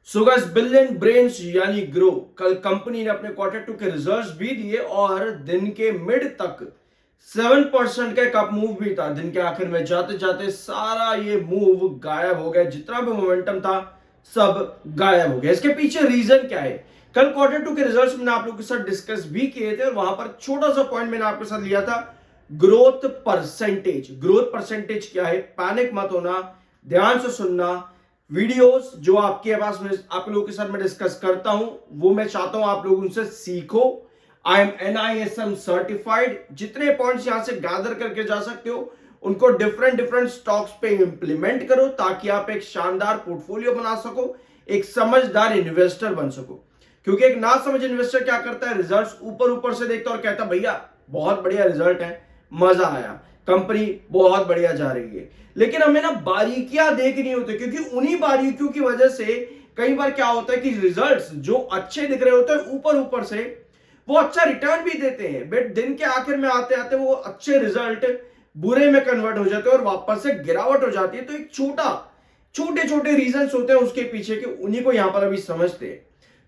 So guys, billion brains यानी grow कल company ने अपने Q2 के रिजल्ट्स भी दिए और दिन के मिड तक 7% का एक अप मूव भी था। दिन के आखिर में जाते जाते सारा ये मूव गायब हो गया, जितना भी मोमेंटम था सब गायब हो गया। इसके पीछे रीजन क्या है? कल Q2 के रिजल्ट्स मैंने आप लोगों के साथ डिस्कस भी किए थे और वहां पर छोटा सा पॉइंट मैंने आपके साथ लिया था, ग्रोथ परसेंटेज। ग्रोथ परसेंटेज क्या है? पैनिक मत होना, ध्यान से सुनना। वीडियोस जो आपके पास में आप लोगों के साथ मैं डिस्कस करता हूं वो मैं चाहता हूं आप लोग उनसे सीखो। I am NISM certified. जितने पॉइंट्स यहां से गैदर करके जा सकते हो उनको डिफरेंट डिफरेंट स्टॉक्स पे इंप्लीमेंट करो ताकि आप एक शानदार पोर्टफोलियो बना सको, एक समझदार इन्वेस्टर बन सको। क्योंकि एक ना समझ इन्वेस्टर क्या करता है, रिजल्ट्स ऊपर ऊपर से देखता है और कहता है भैया बहुत बढ़िया रिजल्ट है, मजा आया, कंपनी बहुत बढ़िया जा रही है। लेकिन हमें ना बारीकियां देखनी होती है, क्योंकि उन्हीं बारीकियों की वजह से कई बार क्या होता है कि रिजल्ट्स जो अच्छे दिख रहे होते हैं ऊपर ऊपर से वो अच्छा रिटर्न भी देते हैं, बट दिन के आखिर में आते आते वो अच्छे रिजल्ट बुरे में कन्वर्ट हो जाते हैं और वापस से गिरावट हो जाती है। तो एक छोटे छोटे रीजंस होते हैं उसके पीछे के, उन्हीं को यहां पर अभी समझते हैं।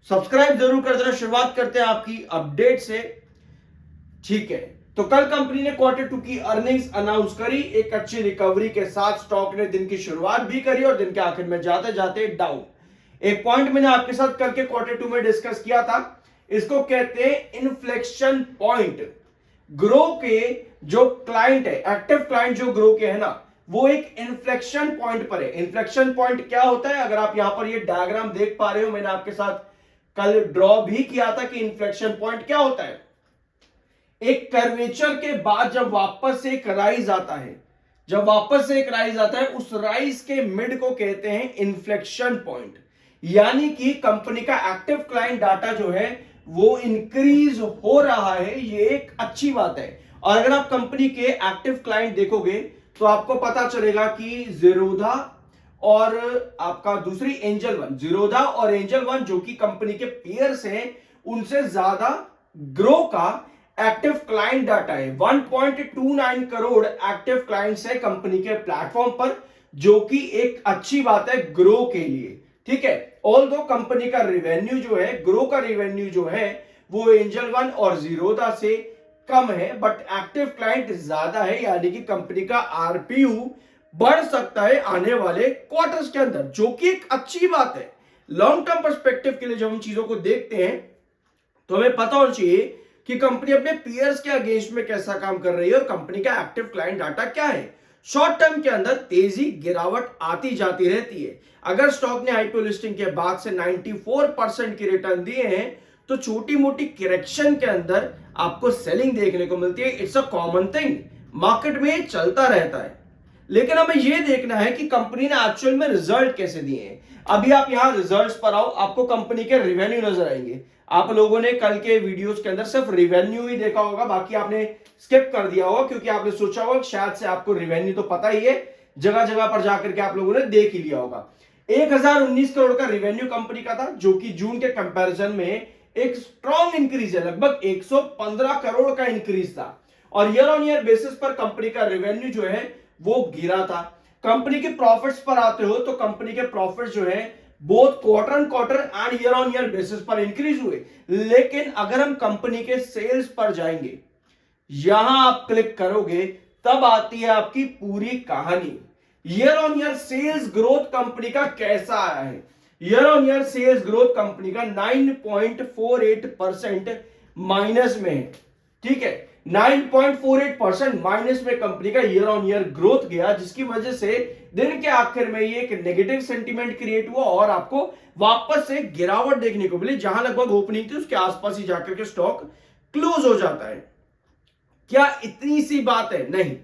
सब्सक्राइब जरूर कर देना। शुरुआत करते हैं आपकी अपडेट से, ठीक है। तो कल कंपनी ने Q2 की अर्निंग्स अनाउंस करी, एक अच्छी रिकवरी के साथ स्टॉक ने दिन की शुरुआत भी करी और दिन के आखिर में जाते जाते डाउन। एक पॉइंट मैंने आपके साथ कल के Q2 में डिस्कस किया था, इसको कहते हैं इन्फ्लेक्शन पॉइंट। ग्रो के जो क्लाइंट है, एक्टिव क्लाइंट जो ग्रो के है ना, वो एक इन्फ्लेक्शन पॉइंट पर है। इन्फ्लेक्शन पॉइंट क्या होता है? अगर आप यहां पर ये डायग्राम देख पा रहे हो, मैंने आपके साथ कल ड्रॉ भी किया था कि इन्फ्लेक्शन पॉइंट क्या होता है। एक कर्वेचर के बाद जब वापस से एक राइज आता है, जब वापस से एक राइज आता है, उस राइज के मिड को कहते हैं इन्फ्लेक्शन पॉइंट। यानी कि कंपनी का एक्टिव क्लाइंट डाटा जो है वो इंक्रीज हो रहा है, ये एक अच्छी बात है। और अगर आप कंपनी के एक्टिव क्लाइंट देखोगे तो आपको पता चलेगा कि जीरोधा और आपका दूसरी एंजल वन, जीरोधा और एंजल वन जो कि कंपनी के पीयर्स हैं, उनसे ज्यादा ग्रो का एक्टिव क्लाइंट डाटा है। 1.29 करोड़ एक्टिव क्लाइंट्स है कंपनी के प्लेटफॉर्म पर, जो कि एक अच्छी बात है ग्रो के लिए, ठीक है। ऑल्दो कंपनी का रेवेन्यू जो है, ग्रो का रेवेन्यू जो है वो एंजल वन और जीरोधा से कम है, बट एक्टिव क्लाइंट ज्यादा है, यानी कि कंपनी का आरपीयू बढ़ सकता है आने वाले क्वार्टर्स के अंदर, जो कि एक अच्छी बात है। लॉन्ग टर्म पर्सपेक्टिव के लिए जब हम चीजों को देखते हैं तो हमें पता होना चाहिए कि कंपनी अपने पीयर्स के अगेंस्ट में कैसा काम कर रही है और कंपनी का एक्टिव क्लाइंट डाटा क्या है। शॉर्ट टर्म के अंदर तेजी गिरावट आती जाती रहती है। अगर स्टॉक ने आईपीओ लिस्टिंग के बाद से 94% की रिटर्न दिए हैं तो छोटी मोटी करेक्शन के अंदर आपको सेलिंग देखने को मिलती है। It's a common thing, market में चलता रहता है। लेकिन हमें यह देखना है कि कंपनी ने एक्चुअल में रिजल्ट कैसे दिए हैं। अभी आप यहां रिजल्ट्स पर आओ, आपको कंपनी के रेवेन्यू नजर आएंगे। आप लोगों ने कल के वीडियोस के अंदर सिर्फ रेवेन्यू ही देखा होगा, बाकी आपने स्किप कर दिया होगा, क्योंकि आपने सोचा होगा शायद से आपको रेवेन्यू तो पता ही है, जगह जगह पर जाकर के आप लोगों ने देख ही लिया होगा। 1019 करोड़ का रेवेन्यू कंपनी का था, जो कि जून के कंपैरिजन में एक स्ट्रॉन्ग इंक्रीज है, लगभग 115 करोड़ का इंक्रीज था। और ईयर ऑन ईयर बेसिस पर कंपनी का रेवेन्यू जो है वो गिरा था। कंपनी के प्रॉफिट्स पर आते हो तो कंपनी के प्रॉफिट्स जो है both quarter and quarter and year on year basis पर इंक्रीज हुए। लेकिन अगर हम कंपनी के सेल्स पर जाएंगे, यहां आप क्लिक करोगे, तब आती है आपकी पूरी कहानी। Year on year sales growth company का कैसा आया है? Year on year sales growth company का 9.48% माइनस में है, ठीक है। 9.48% माइनस में कंपनी का ईयर ऑन ईयर ग्रोथ गया, जिसकी वजह से दिन के आखिर में ये एक नेगेटिव सेंटीमेंट क्रिएट हुआ और आपको वापस से गिरावट देखने को मिली। जहां लगभग ओपनिंग थी उसके आसपास ही जाकर के स्टॉक क्लोज हो जाता है। क्या इतनी सी बात है? नहीं,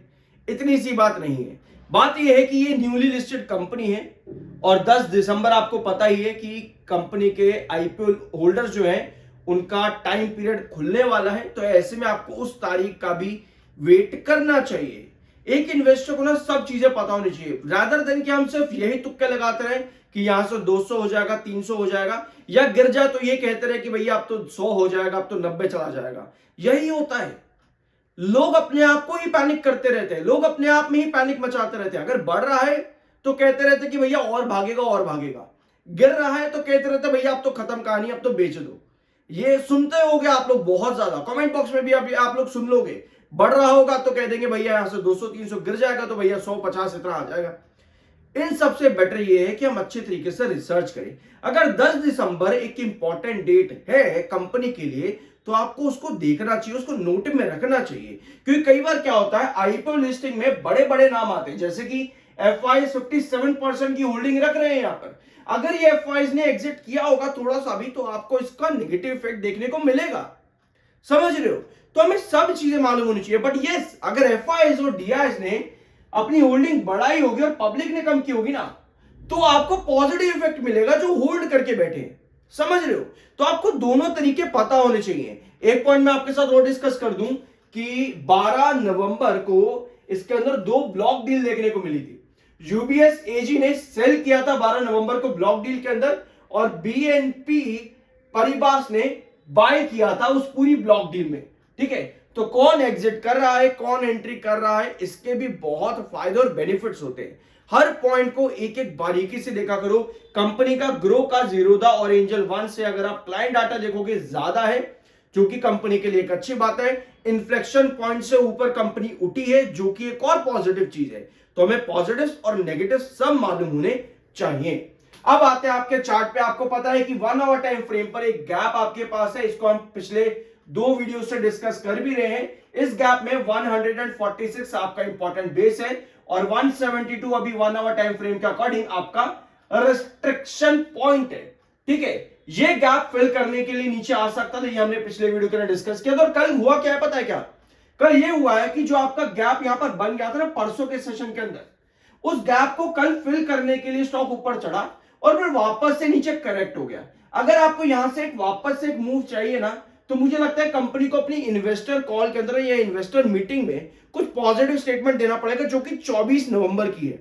इतनी सी बात नहीं है। बात यह है कि ये न्यूली लिस्टेड कंपनी है और 10 दिसंबर आपको पता ही है कि कंपनी के आईपीओ होल्डर्स जो हैं उनका टाइम पीरियड खुलने वाला है। तो ऐसे में आपको उस तारीख का भी वेट करना चाहिए। एक इन्वेस्टर को ना सब चीजें पता होनी चाहिए, रादर देन कि हम सिर्फ यही तुक्के लगाते रहे कि यहां से 200 हो जाएगा, 300 हो जाएगा, या गिर जाए तो ये कहते रहे कि भैया अब तो 100 हो जाएगा, अब तो 90 चला जाएगा। यही होता है, लोग अपने आप को ही पैनिक करते रहते हैं, लोग अपने आप में ही पैनिक मचाते रहते हैं। अगर बढ़ रहा है तो कहते रहते हैं कि भैया और भागेगा और भागेगा, गिर रहा है तो कहते रहते भैया अब तो खत्म कहानी, अब तो बेच दो। ये सुनते होगे आप लोग बहुत ज्यादा, कमेंट बॉक्स में भी आप लोग सुन लोगे। बढ़ रहा होगा तो कह देंगे भैया यहां से 200 300, गिर जाएगा तो भैया 150 इतना आ जाएगा। इन सबसे बेटर ये है कि हम अच्छे तरीके से रिसर्च करें। अगर 10 दिसंबर एक इंपॉर्टेंट डेट है कंपनी के लिए तो आपको उसको देखना चाहिए, उसको नोट में रखना चाहिए। क्योंकि कई बार क्या होता है, आईपीओ लिस्टिंग में बड़े बड़े नाम आते हैं, जैसे कि एफआईज 57% की होल्डिंग रख रहे हैं यहां पर। अगर ये एफआईज ने एग्जिट किया होगा थोड़ा सा भी तो आपको इसका नेगेटिव इफेक्ट देखने को मिलेगा, समझ रहे हो। तो हमें सब चीजें मालूम होनी चाहिए। बट यस, अगर एफआईज और डीआईज ने अपनी होल्डिंग बढ़ाई होगी और पब्लिक ने कम की होगी ना, तो आपको पॉजिटिव इफेक्ट मिलेगा जो होल्ड करके बैठे हैं, समझ रहे हो। तो आपको दोनों तरीके पता होने चाहिए। एक पॉइंट मैं आपके साथ और डिस्कस कर दूं कि 12 नवंबर को इसके अंदर 2 ब्लॉक डील देखने को मिली थी। यूबीएस एजी ने सेल किया था 12 नवंबर को ब्लॉक डील के अंदर, और बीएनपी परिबास ने बाय किया था उस पूरी ब्लॉक डील में, ठीक है। तो कौन एग्जिट कर रहा है, कौन एंट्री कर रहा है, इसके भी बहुत फायदे और बेनिफिट्स होते हैं। हर पॉइंट को एक एक बारीकी से देखा करो। कंपनी का ग्रो का जीरोधा और एंजल वन से अगर आप क्लाइंट डाटा देखोगे ज्यादा है, जो कि कंपनी के लिए एक अच्छी बात है। इन्फ्लेक्शन पॉइंट से ऊपर कंपनी उठी है, जो कि एक और पॉजिटिव चीज है। तो हमें पॉजिटिव और नेगेटिव सब मालूम होने चाहिए। अब आते हैं आपके चार्ट पे। आपको पता है कि 1 आवर टाइम फ्रेम पर एक गैप आपके पास है, इसको हम पिछले 2 वीडियो से डिस्कस कर भी रहे हैं। इस गैप में 146 आपका इंपॉर्टेंट बेस है और 172 अभी 1 आवर टाइम फ्रेम के अकॉर्डिंग आपका रिस्ट्रिक्शन पॉइंट है, ठीक है। ये गैप फिल करने के लिए नीचे आ सकता था, ये हमने पिछले वीडियो के अंदर डिस्कस किया था। और कल हुआ क्या है पता है क्या? कल ये हुआ है कि जो आपका गैप यहां पर बन गया था ना परसों के सेशन के अंदर, उस गैप को कल फिल करने के लिए स्टॉक ऊपर चढ़ा और फिर वापस से नीचे करेक्ट हो गया। अगर आपको यहां से वापस से एक मूव चाहिए ना, तो मुझे लगता है कंपनी को अपनी इन्वेस्टर कॉल के अंदर या इन्वेस्टर मीटिंग में कुछ पॉजिटिव स्टेटमेंट देना पड़ेगा, जो कि 24 नवंबर की है,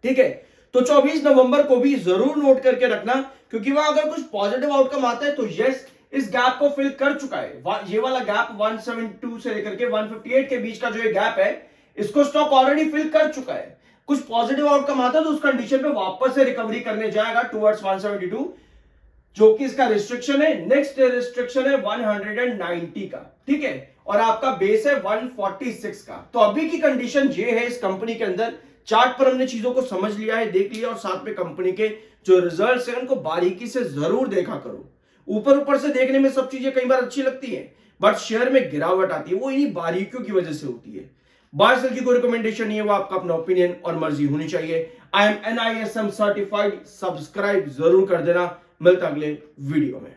ठीक है। तो 24 नवंबर को भी जरूर नोट करके रखना, क्योंकि वहां अगर कुछ पॉजिटिव आउटकम आता है तो यस, इस गैप को फिल कर चुका है। ये वाला गैप 172 से लेकर के 158 के बीच का जो ये गैप है, इसको स्टॉक ऑलरेडी फिल कर चुका है। कुछ पॉजिटिव आउटकम आता है तो उस कंडीशन पे वापस से रिकवरी करने जाएगा टुवर्ड्स 172, जो कि इसका रिस्ट्रिक्शन है। नेक्स्ट रिस्ट्रिक्शन है 190 का, ठीक है। और आपका बेस है 146 का। तो अभी की कंडीशन ये है इस कंपनी के अंदर। चार्ट पर हमने चीजों को समझ लिया है, देख लिया, और साथ में कंपनी के जो रिजल्ट्स हैं उनको बारीकी से जरूर देखा करो। ऊपर ऊपर से देखने में सब चीजें कई बार अच्छी लगती है, बट शेयर में गिरावट आती है, वो इन्हीं बारीकियों की वजह से होती है। बाय सेल की कोई रिकमेंडेशन नहीं है, वो आपका अपना ओपिनियन और मर्जी होनी चाहिए। I am NISM certified, subscribe जरूर कर देना। मिलता अगले वीडियो में।